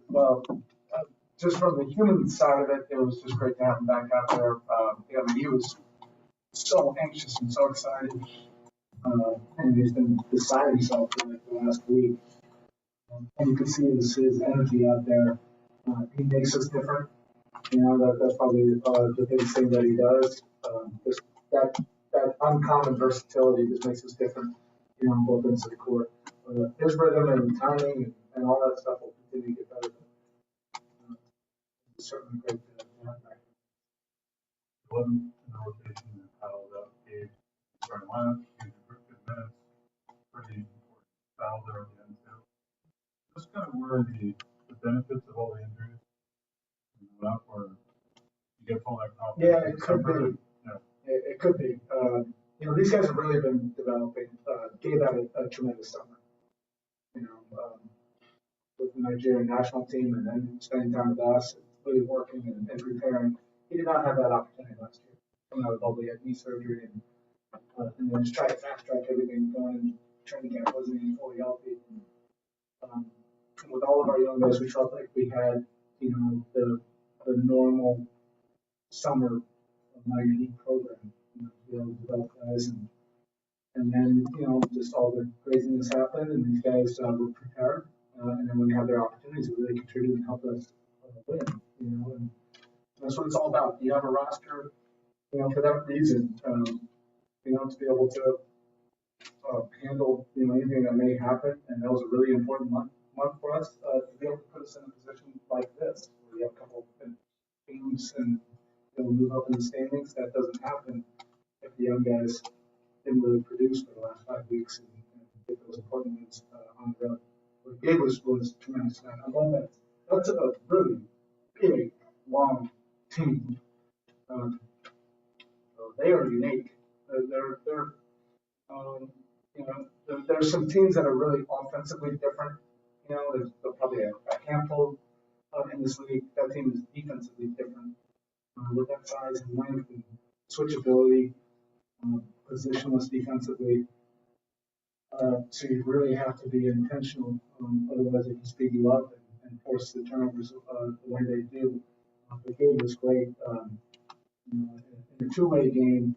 Well, just from the human side of it, it was just great to have him back out there. Yeah, I mean, he was so anxious and so excited, and he's been beside himself for like the last week. And you can see his energy out there. He makes us different. You know, that's probably the biggest thing that he does. Just that that uncommon versatility just makes us different. You know, on both ends of the court. His rhythm and timing and all that stuff will continue to get better. But, it's certainly great to have back. It wasn't in the rotation and paddled out Gabe starting last, Gabe took good minutes, pretty important foul there at the end too. Just kind of where the benefits of all the injuries up, or you get all that confidence. Yeah, it could be. Yeah. It could be. You know, these guys have really been developing. Gabe had a tremendous summer. You know, with the Nigerian national team and then spending time with us, really working and preparing. He did not have that opportunity last year. Coming out of bubble, he had knee surgery and then just tried to fast track everything going. Training camp wasn't even fully healthy. And with all of our young guys, we felt like we had, you know, the normal summer minor program, you know, to be able to develop guys and then, you know, just all the craziness happened and these guys were prepared. And then when they had their opportunities, it really contributed and helped us win, you know, and that's what it's all about. You have a roster, you know, for that reason, you know, to be able to handle, you know, anything that may happen. And that was a really important month for us to be able to put us in a position like this, where we have a couple of teams and they'll move up in the standings. That doesn't happen if the young guys didn't really produce for the last 5 weeks and get those important wins on the road. What Gabe was tremendous. Man. I love that. That's a really big, long team. So they are unique. They're you know, there's some teams that are really offensively different. You know, there's probably a handful in this league. That team is defensively different with that size and length and switchability, positionless defensively. So you really have to be intentional, otherwise they can speed you up and force the turnovers the way they do. The game was great. You know, in a two-way game,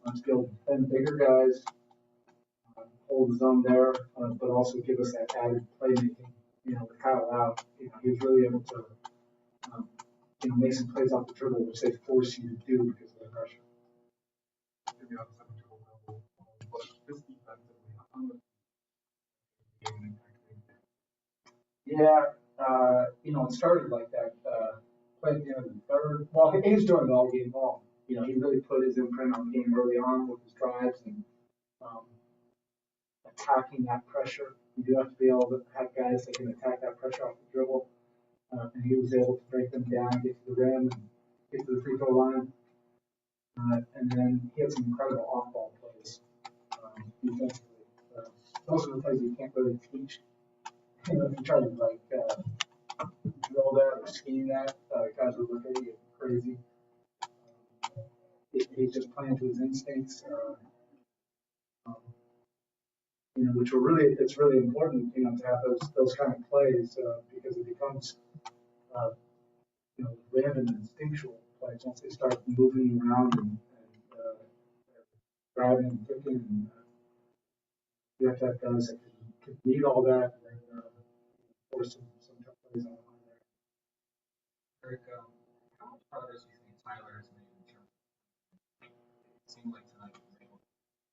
to be able to defend bigger guys, hold the zone there, but also give us that added playmaking. You know, with Kyle out, you know, he was really able to, you know, make some plays off the dribble, which they force you to do because of the pressure. Maybe on some level, but this defensively, how much Yeah, you know, it started like that. Playing the end of the third. Well, he was doing it all game long. You know, he really put his imprint on the game early on with his drives and attacking that pressure. You do have to be able to have guys that can attack that pressure off the dribble. And he was able to break them down, get to the rim, and get to the free throw line. And then he had some incredible off-ball plays defensively. Those are the plays you can't really teach. You know, if you try to like drill that or scheme that, guys would look at you crazy. He's just playing to his instincts. You know, which were really, it's really important, you know, to have those kind of plays because it becomes, you know, random and instinctual plays once they start moving around and driving and kicking. And, you have to have guys that can read all that and force some tough plays on there. Erik, how much progress do you think Tyler has made in terms of, it seemed like tonight he was able to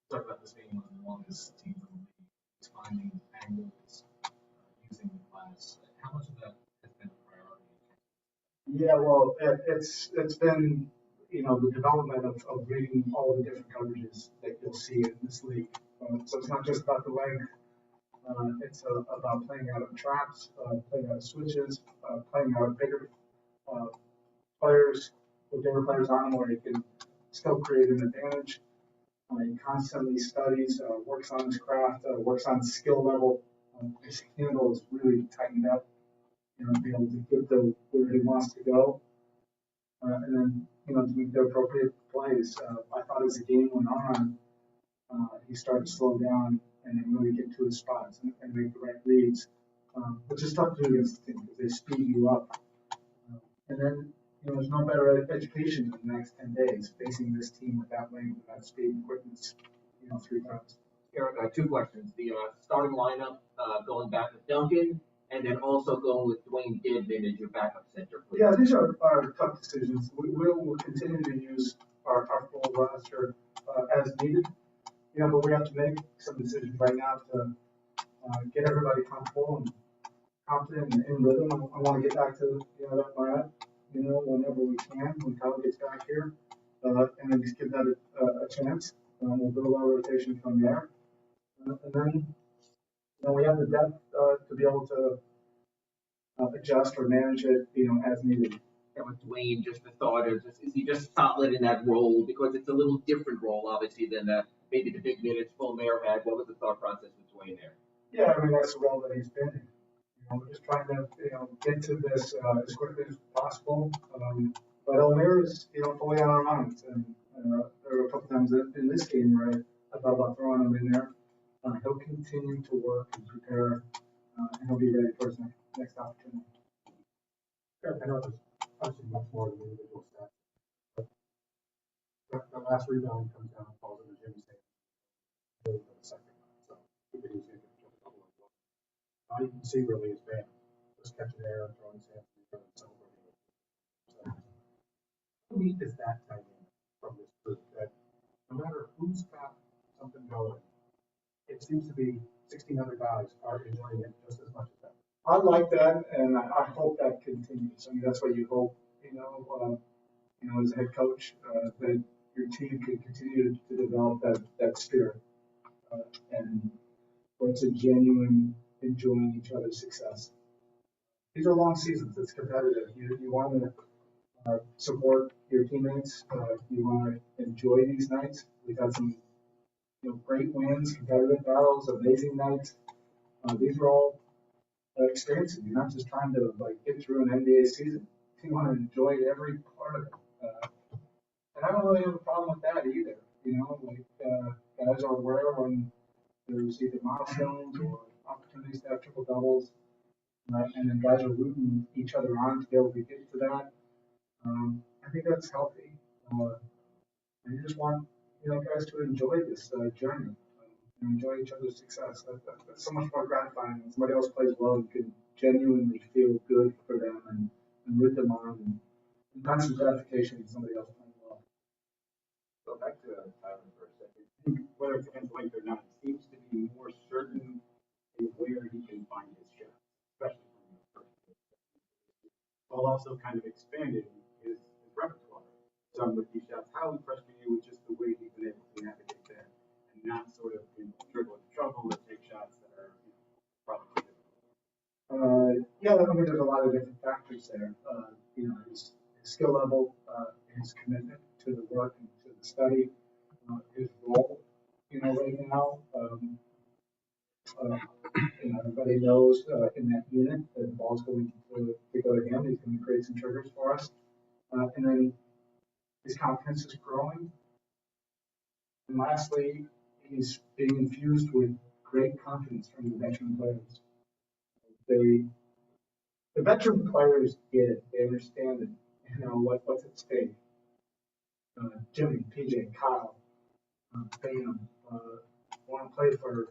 talk about this being one of the longest teams in the league. Finding angles, using the glass. How much of that has been a priority? Yeah, well, it's been, you know, the development of reading all the different coverages that you'll see in this league. So it's not just about the length. It's about playing out of traps, playing out of switches, playing out of bigger players with bigger players on them where he can still create an advantage. He constantly studies, works on his craft, works on skill level. His handle is really tightened up, you know, to be able to get to where he wants to go. And then, you know, to make the appropriate plays. I thought as the game went on, he started to slow down and then really get to his spots and make the right reads. which is tough to do against the team because they speed you up. And then, there's no better education in the next 10 days facing this team with that length, with that speed and quickness, 3 times. Eric, 2 questions. The starting lineup going back with Duncan, and then also going with Dwayne Dedman as your backup center. Yeah, these are tough decisions. We'll continue to use our full roster as needed, but we have to make some decisions right now to get everybody comfortable and confident and in rhythm. I want to get back to that Marat, whenever we can, when Kyle gets back here, and then just give that a chance. We'll build our rotation from there, and then we have the depth to be able to adjust or manage it, as needed. And with Dwayne, just the thought of is he just solid in that role, because it's a little different role obviously than maybe the big minutes Fulmer had. What was the thought process with Dwayne there? Yeah, I mean that's the role that he's been in. We're just trying to get to this as quickly as possible. But Omer is fully on our minds, and there were a couple times in this game where I thought about throwing him in there. He'll continue to work and prepare, and he'll be ready for his next opportunity. I know there's obviously much more than individual stats, but the last rebound comes down and falls into Jimmy's hand. Really for the second time, so he could easily get a couple of them. All you can see really is Bam just catching air and throwing his hands and throwing himself over here. So, how neat is that dynamic from this group that no matter who's got something going, it seems to be 16 other guys are enjoying it just as much as that. I like that, and I hope that continues. I mean, that's what you hope, as a head coach, that your team can continue to develop that spirit, and where it's a genuine enjoying each other's success. These are long seasons. It's competitive. You want to support your teammates. You want to enjoy these nights. We've had some great wins, competitive battles, amazing nights. These are all experiences. You're not just trying to get through an NBA season. You want to enjoy every part of it. And I don't really have a problem with that either. Guys are aware when there's either milestones or opportunities to have triple doubles, and then guys are rooting each other on to be able to get to that. I think that's healthy. And you just want guys to enjoy this journey and enjoy each other's success. That's so much more gratifying when somebody else plays well. You can genuinely feel good for them and root them on, and find some gratification in somebody else playing well. Go back to Tyler for a second. Whether it's against length or not, he seems to be more certain in where he can find his shot, especially from the first game. While also kind of expanding his repertoire. Some with these shots. How impressed are you with just the way he's been able to navigate that and not sort of dribble into trouble or take shots that are probably difficult? Yeah, I mean, there's a lot of different factors there. His skill level, his commitment to the work and to the study, his role, right now. Everybody knows in that unit that the ball's going to go to him. He's going to create some triggers for us. And then his confidence is growing. And lastly, he's being infused with great confidence from the veteran players. The veteran players get it. They understand it. What's at stake. Jimmy, PJ, Kyle, Bam, want to play for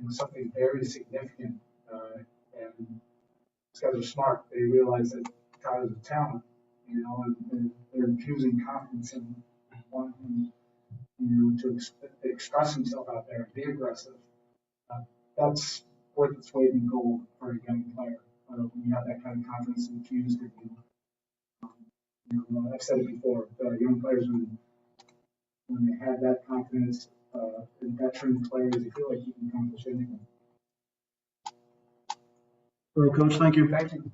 something very significant. And these guys are smart. They realize that Kyle's a talent, and they're infusing confidence in wanting him, to express himself out there and be aggressive. That's worth its weight in gold for a young player. When you have that kind of confidence infused in you. I've said it before. Young players, when they have that confidence, and veteran players, they feel like you can accomplish anything. All right, Coach. Thank you. Thank you.